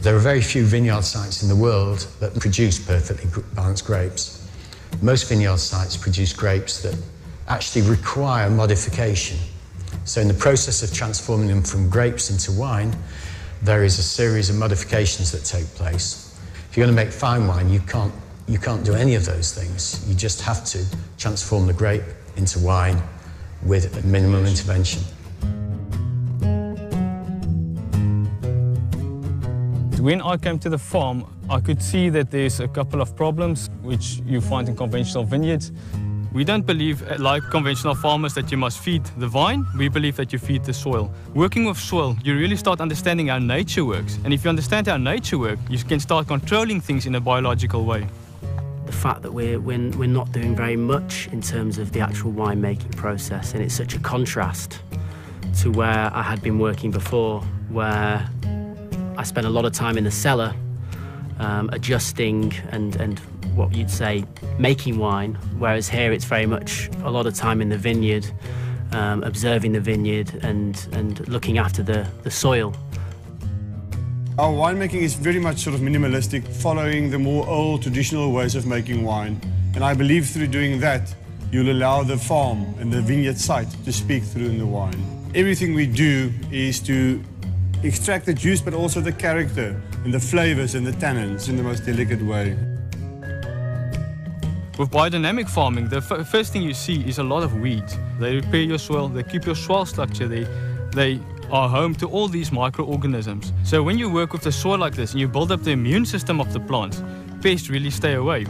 There are very few vineyard sites in the world that produce perfectly balanced grapes. Most vineyard sites produce grapes that actually require modification. So in the process of transforming them from grapes into wine, there is a series of modifications that take place. If you're going to make fine wine, you can't do any of those things. You just have to transform the grape into wine with a minimal intervention. When I came to the farm, I could see that there's a couple of problems which you find in conventional vineyards. We don't believe, like conventional farmers, that you must feed the vine. We believe that you feed the soil. Working with soil, you really start understanding how nature works. And if you understand how nature works, you can start controlling things in a biological way. The fact that we're not doing very much in terms of the actual winemaking process, and it's such a contrast to where I had been working before, where I spent a lot of time in the cellar, adjusting and what you'd say making wine, whereas here it's very much a lot of time in the vineyard, observing the vineyard and looking after the soil. Our winemaking is very much sort of minimalistic, following the more old traditional ways of making wine. And I believe through doing that, you'll allow the farm and the vineyard site to speak through in the wine. Everything we do is to extract the juice, but also the character and the flavors and the tannins in the most delicate way. With biodynamic farming, the first thing you see is a lot of weeds. They repair your soil, they keep your soil structure, they are home to all these microorganisms. So when you work with the soil like this and you build up the immune system of the plants, pests really stay away.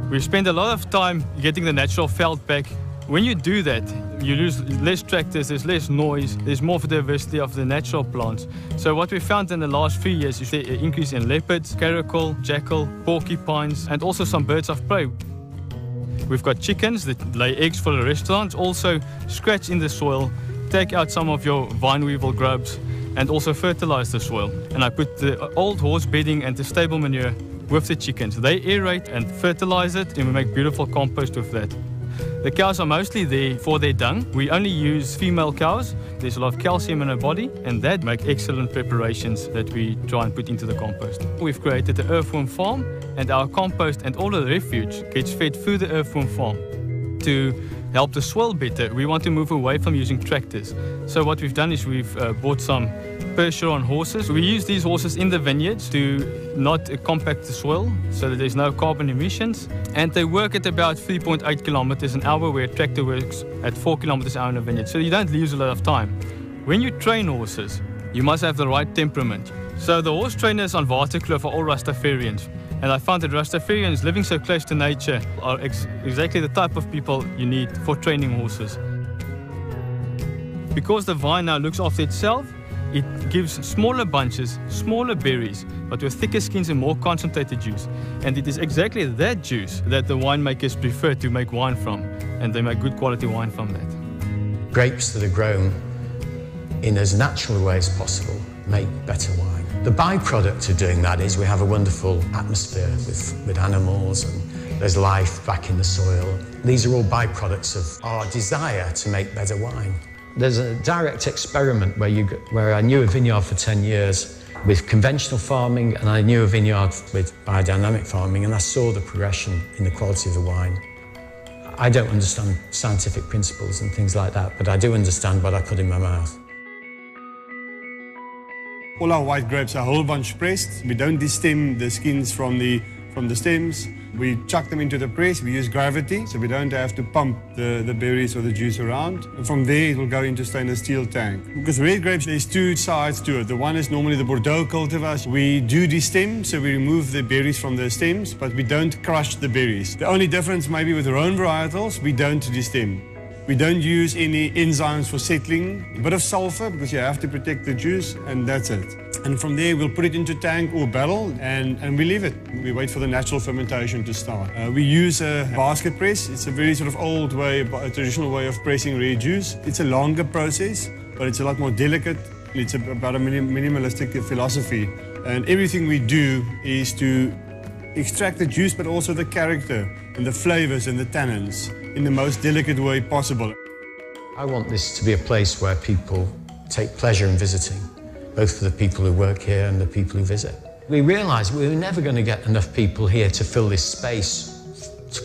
We spend a lot of time getting the natural veld back. When you do that, you lose less tractors, there's less noise, there's more diversity of the natural plants. So what we found in the last few years is the increase in leopards, caracal, jackal, porcupines, and also some birds of prey. We've got chickens that lay eggs for the restaurants, also scratch in the soil, take out some of your vine weevil grubs, and also fertilize the soil. And I put the old horse bedding and the stable manure with the chickens. They aerate and fertilize it, and we make beautiful compost with that. The cows are mostly there for their dung. We only use female cows. There's a lot of calcium in her body, and that makes excellent preparations that we try and put into the compost. We've created the earthworm farm, and our compost and all of the refuge gets fed through the earthworm farm. To help the soil better, we want to move away from using tractors. So what we've done is we've bought some Percheron horses. We use these horses in the vineyards to not compact the soil so that there's no carbon emissions. And they work at about 3.8 kilometers an hour, where a tractor works at 4 kilometers an hour in a vineyard. So you don't lose a lot of time. When you train horses, you must have the right temperament. So the horse trainers on Waterkloof are all Rastafarians. And I found that Rastafarians living so close to nature are exactly the type of people you need for training horses. Because the vine now looks after itself, it gives smaller bunches, smaller berries, but with thicker skins and more concentrated juice. And it is exactly that juice that the winemakers prefer to make wine from, and they make good quality wine from that. Grapes that are grown in as natural a way as possible make better wine. The byproduct of doing that is we have a wonderful atmosphere with animals, and there's life back in the soil. These are all byproducts of our desire to make better wine. There's a direct experiment where I knew a vineyard for 10 years with conventional farming, and I knew a vineyard with biodynamic farming, and I saw the progression in the quality of the wine. I don't understand scientific principles and things like that, but I do understand what I put in my mouth. All our white grapes are whole bunch pressed. We don't destem the skins from the stems. We chuck them into the press. We use gravity, so we don't have to pump the berries or the juice around. And from there, it will go into stainless steel tank. Because red grapes, there's two sides to it. The one is normally the Bordeaux cultivars. We do destem, so we remove the berries from the stems, but we don't crush the berries. The only difference maybe with our own varietals, we don't destem. We don't use any enzymes for settling. A bit of sulfur, because you have to protect the juice, and that's it. And from there, we'll put it into tank or barrel, and we leave it. We wait for the natural fermentation to start. We use a basket press. It's a very sort of old way, a traditional way of pressing red juice. It's a longer process, but it's a lot more delicate. It's about a minimalistic philosophy. And everything we do is to extract the juice, but also the character and the flavors and the tannins in the most delicate way possible. I want this to be a place where people take pleasure in visiting. both for the people who work here and the people who visit. We realised we were never going to get enough people here to fill this space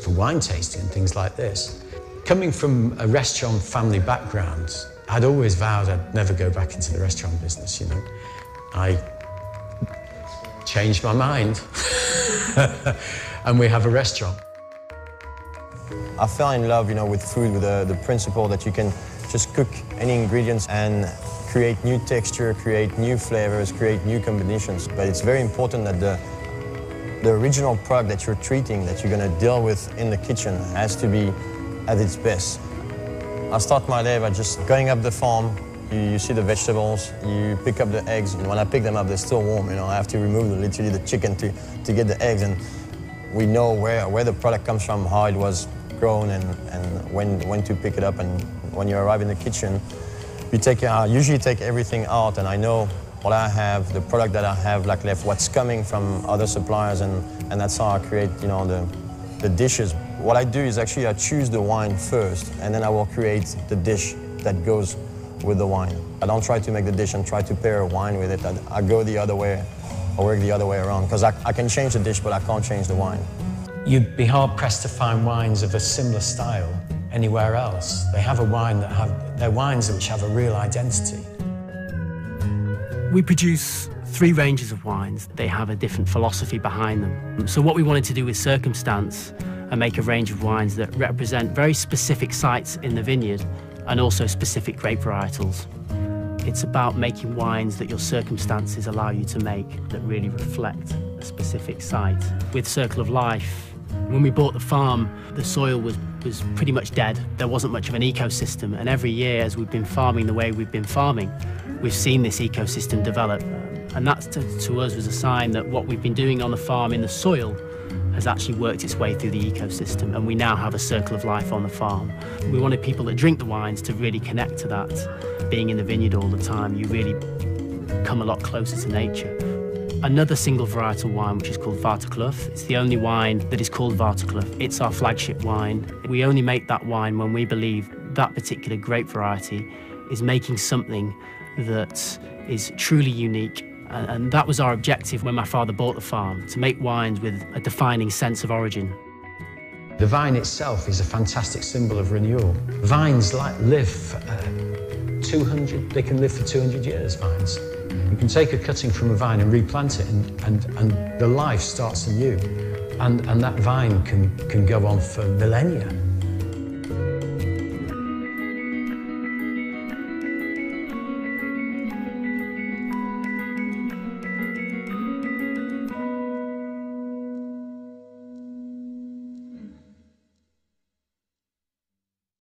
for wine tasting and things like this. Coming from a restaurant family background, I'd always vowed I'd never go back into the restaurant business, you know. I changed my mind and we have a restaurant. I fell in love, you know, with food, with the principle that you can just cook any ingredients and create new texture, create new flavors, create new combinations. But it's very important that the original product that you're treating, that you're going to deal with in the kitchen, has to be at its best. I start my day by just going up the farm. You see the vegetables, you pick up the eggs, and when I pick them up, they're still warm. You know, I have to remove literally the chicken to get the eggs, and we know where the product comes from, how it was grown, and when to pick it up. And when you arrive in the kitchen, you usually take everything out, and I know what I have, the product that I have like left, what's coming from other suppliers, and that's how I create, you know, the dishes. What I do is actually I choose the wine first, and then I will create the dish that goes with the wine. I don't try to make the dish and try to pair a wine with it. I go the other way, or work the other way around, because I can change the dish, but I can't change the wine. You'd be hard-pressed to find wines of a similar style anywhere else. They have a wine they're wines which have a real identity. We produce 3 ranges of wines. They have a different philosophy behind them. So what we wanted to do with Circumstance and make a range of wines that represent very specific sites in the vineyard and also specific grape varietals. It's about making wines that your circumstances allow you to make that really reflect a specific site. With Circle of Life, when we bought the farm, the soil was pretty much dead. There wasn't much of an ecosystem, and every year as we've been farming the way we've been farming, we've seen this ecosystem develop. And that to us was a sign that what we've been doing on the farm in the soil has actually worked its way through the ecosystem, and we now have a circle of life on the farm. We wanted people that drink the wines to really connect to that. Being in the vineyard all the time, you really come a lot closer to nature. Another single varietal wine, which is called Waterkloof. It's the only wine that is called Waterkloof. It's our flagship wine. We only make that wine when we believe that particular grape variety is making something that is truly unique. And that was our objective when my father bought the farm, to make wines with a defining sense of origin. The vine itself is a fantastic symbol of renewal. Vines live for 200, they can live for 200 years, vines. You can take a cutting from a vine and replant it, and the life starts anew. And that vine can go on for millennia.